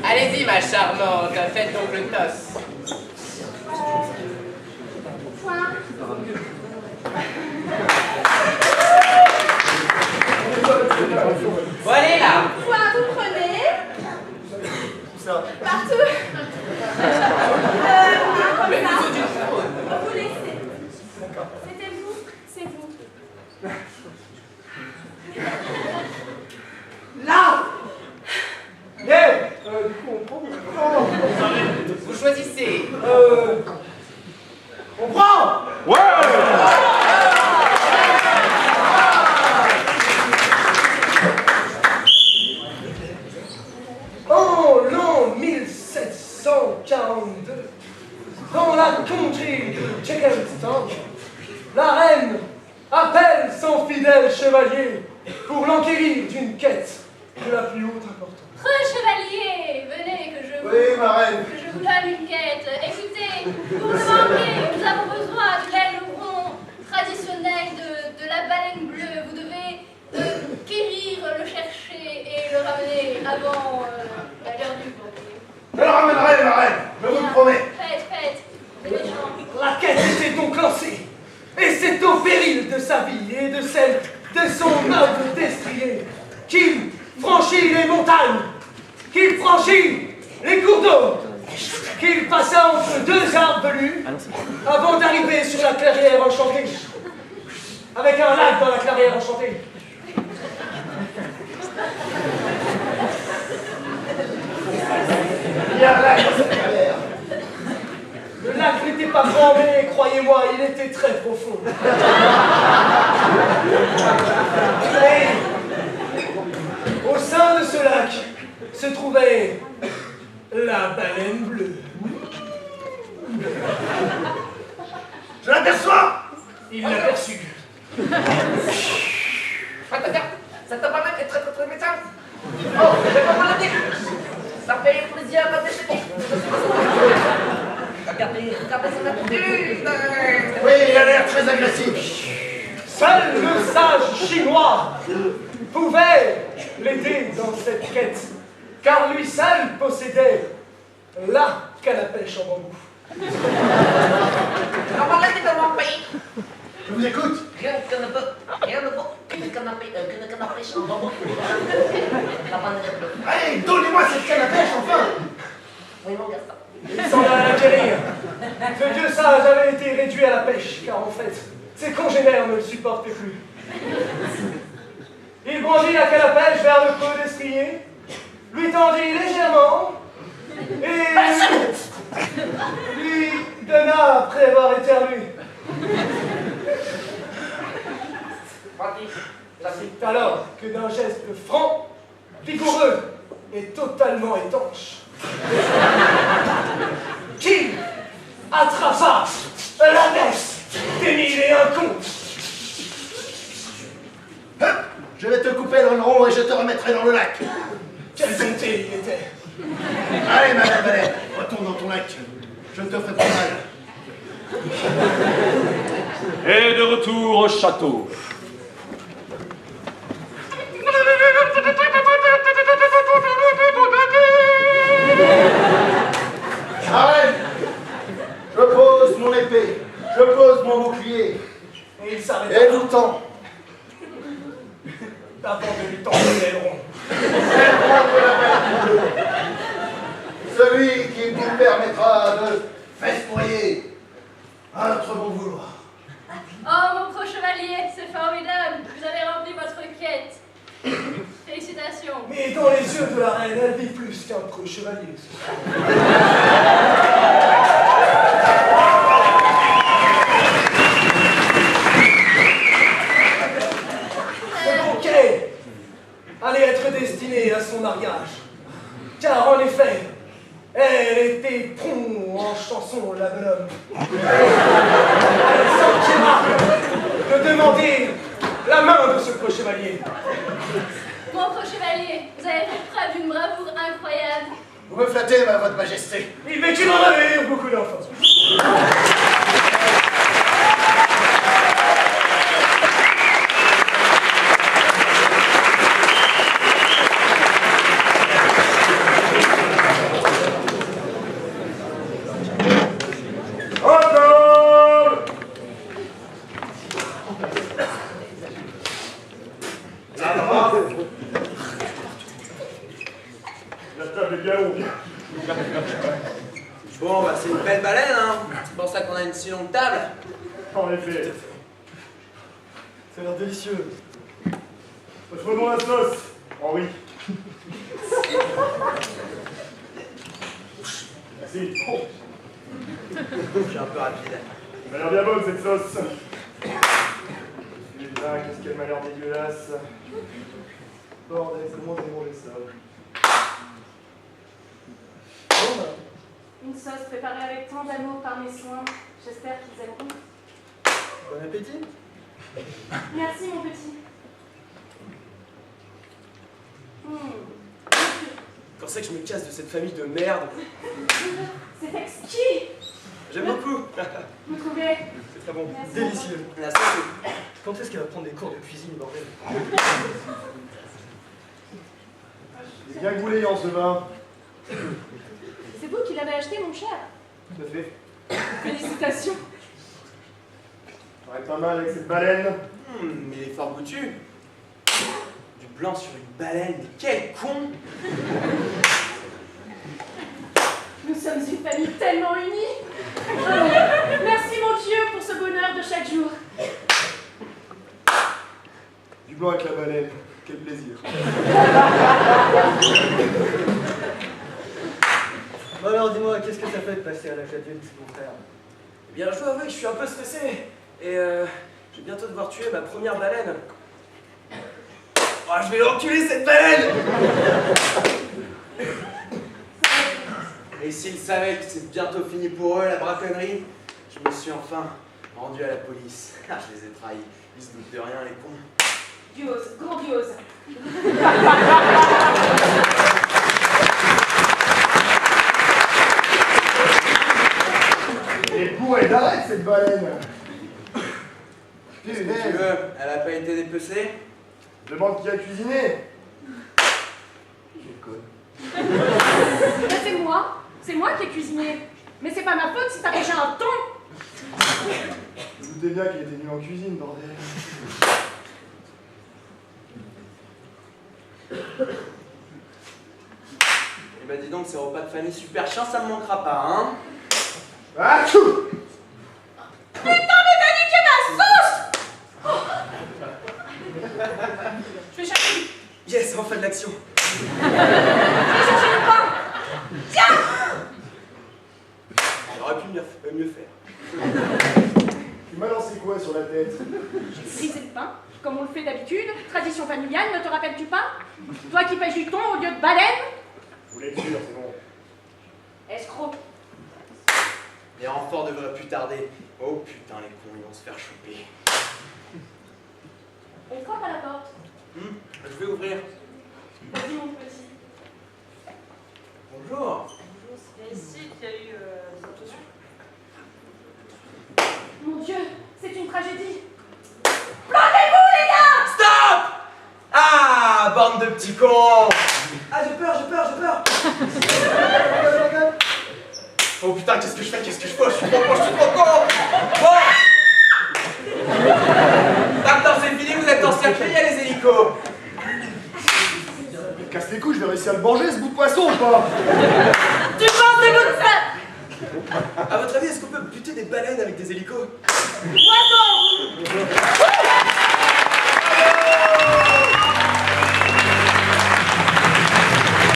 Allez-y, ma charmante, faites donc le toss. Point. Bon, allez là. Point, vous prenez. Partout. Comme ça. Vous laissez. C'était vous, c'est vous. Là. Yeah. Du coup, on prend. Vous choisissez. On prend. Ouais. En l'an 1742, dans la contrée de Tchekistan, la reine appelle son fidèle chevalier pour l'enquérir d'une quête de la plus haute importance. Chevalier, venez que je vous... Oui, ma reine. Que je vous donne une quête. Écoutez, pour le manquer, nous avons besoin de l'aileron traditionnel de la baleine bleue. Vous devez quérir, le chercher et le ramener avant l'heure du jour. Je le ramènerai, ma reine, je vous le promets. Faites, les méchants. La quête était donc lancée, et c'est au péril de sa vie et de celle de son noble destrier qu'il franchit les montagnes, qu'il franchit les cours d'eau, qu'il passa entre deux arbres velus avant d'arriver sur la clairière enchantée, avec un lac dans la clairière enchantée. Il y a un lac dans cette clairière. Le lac n'était pas grand, mais croyez-moi, il était très profond. Et au sein de ce lac se trouvait la baleine bleue. Je l'aperçois. Il l'aperçut. Ça t'a pas été très méchant. Oh, je vais pas me le dire. Ça fait plaisir à me décéder. Regardez son attitude. Oui, il a l'air très agressif. Seul le sage chinois pouvait l'aider dans cette quête, car lui seul possédait la canne à pêche en bambou. Comment l'aider dans mon pays? Je vous écoute. Rien que ne peut, qu'une canne à pêche en bambou. La baleine bleue. Allez, donnez-moi cette canne à pêche, enfin. Oui, mon garçon. Il s'en va l'acquérir. Ce dieu sage avait été réduit à la pêche, car en fait, ses congénères ne le supportaient plus. Il brandit la canne à pêche vers le creux d'estrier, lui tendit légèrement, et lui donna après avoir éternué. C'est alors que d'un geste franc, vigoureux et totalement étanche, qui attrapa la messe des mille et un contes. Je vais te couper dans le rond et je te remettrai dans le lac. Quelle bonté il était. Allez, madame Baleine, retourne dans ton lac. Je ne te ferai pas mal. Et de retour au château. Arrête! Je pose mon épée, je pose mon bouclier, Et il s'arrêta. et vous tends. Avant de lui tendre l'aileron. L'aileron de la baleine bleue. Celui qui vous permettra de festoyer à notre bon vouloir. Oh, mon pro chevalier, c'est formidable. Vous avez rempli votre quête. Félicitations. Mais dans les yeux de la reine, elle vit plus qu'un preux chevalier. Ce bouquet allait être destiné à son mariage. Car en effet, elle était prompt en chanson, la bonne homme. Elle sentira de demander la main de ce preux chevalier. Mon pro chevalier, vous avez fait preuve d'une bravoure incroyable. Vous me flattez, votre majesté. Il vécut dans la vie beaucoup d'enfants. Ce c'est une belle baleine, hein. C'est pour ça qu'on a une si longue table. En effet. Ça a l'air délicieux. Prenons la sauce, Henri. Merci. Oh. Je suis un peu rapide. Elle m'a l'air bien bonne cette sauce. Putain, qu'est-ce qu'elle m'a l'air dégueulasse. Bordel, comment j'ai mangé ça? Bon, bah. Une sauce préparée avec tant d'amour par mes soins. J'espère qu'ils aimeront. Bon appétit. Merci, mon petit. Quand c'est que je me casse de cette famille de merde? C'est exquis. J'aime beaucoup. Vous trouvez? C'est très bon. Merci. Délicieux. La sauce, Quand est-ce qu'elle va prendre des cours de cuisine, bordel? C'est bien gouléant ce vin. C'est vous qui l'avez acheté, mon cher. Tout à fait. Félicitations. Ça va être pas mal avec cette baleine. mais il est fort goûtu. Du blanc sur une baleine, mais quel con! Nous sommes une famille tellement unie. Merci, mon Dieu, pour ce bonheur de chaque jour. Du blanc avec la baleine. Quel plaisir. Bon alors dis-moi, qu'est-ce que ça fait de passer à l'âge adulte, mon frère? Eh bien, je dois avouer que je suis un peu stressé. Et je vais bientôt devoir tuer ma première baleine. Oh, je vais l'enculer cette baleine! Et s'ils savaient que c'est bientôt fini pour eux, la braconnerie, je me suis enfin rendu à la police. Ah, je les ai trahis. Ils se doutent de rien, les cons. Grandiose, grandiose. Et pour elle arrête cette baleine. Qu'est-ce que tu veux? Elle a pas été dépecée? Demande qui a cuisiné. Quel con. Là, c'est moi qui ai cuisiné. Mais c'est pas ma faute si t'as déjà un ton. Je me doutais bien qu'il était nul en cuisine, bordel. Eh ben dis donc, ces repas de famille super chiants, ça me manquera pas, hein? Ah, tchou! Putain, mais t'as niqué ma sauce! Je vais chercher. Yes, enfin de l'action. Je vais chercher le pain. Tiens! J'aurais pu mieux faire. Tu m'as lancé quoi sur la tête? J'ai frisé le pain, comme on le fait d'habitude. Tradition familiale, ne te rappelles-tu pas? Toi qui pêches du thon au lieu de baleine? Vous l'êtes sûr, c'est bon. Escroc. Les renforts devraient plus tarder. Oh putain, les cons, ils vont se faire choper. On frappe à la porte. Je vais ouvrir. Vas-y, mon petit. Bonjour. Bonjour, c'est bien ici qu'il y a eu des implosions. Mon Dieu, c'est une tragédie. Plantez-vous, les gars! Stop! Ah, bande de petits cons! Ah, j'ai peur. Oh putain, qu'est-ce que je fais? Je suis trop con! Bon! Maintenant c'est fini, vous êtes en circuit, il y a les hélicos! Casse les couilles, je vais réussir à le manger ce bout de poisson ou pas? Tu penses de comme ça? À votre avis, est-ce qu'on peut buter des baleines avec des hélicos? Poisson!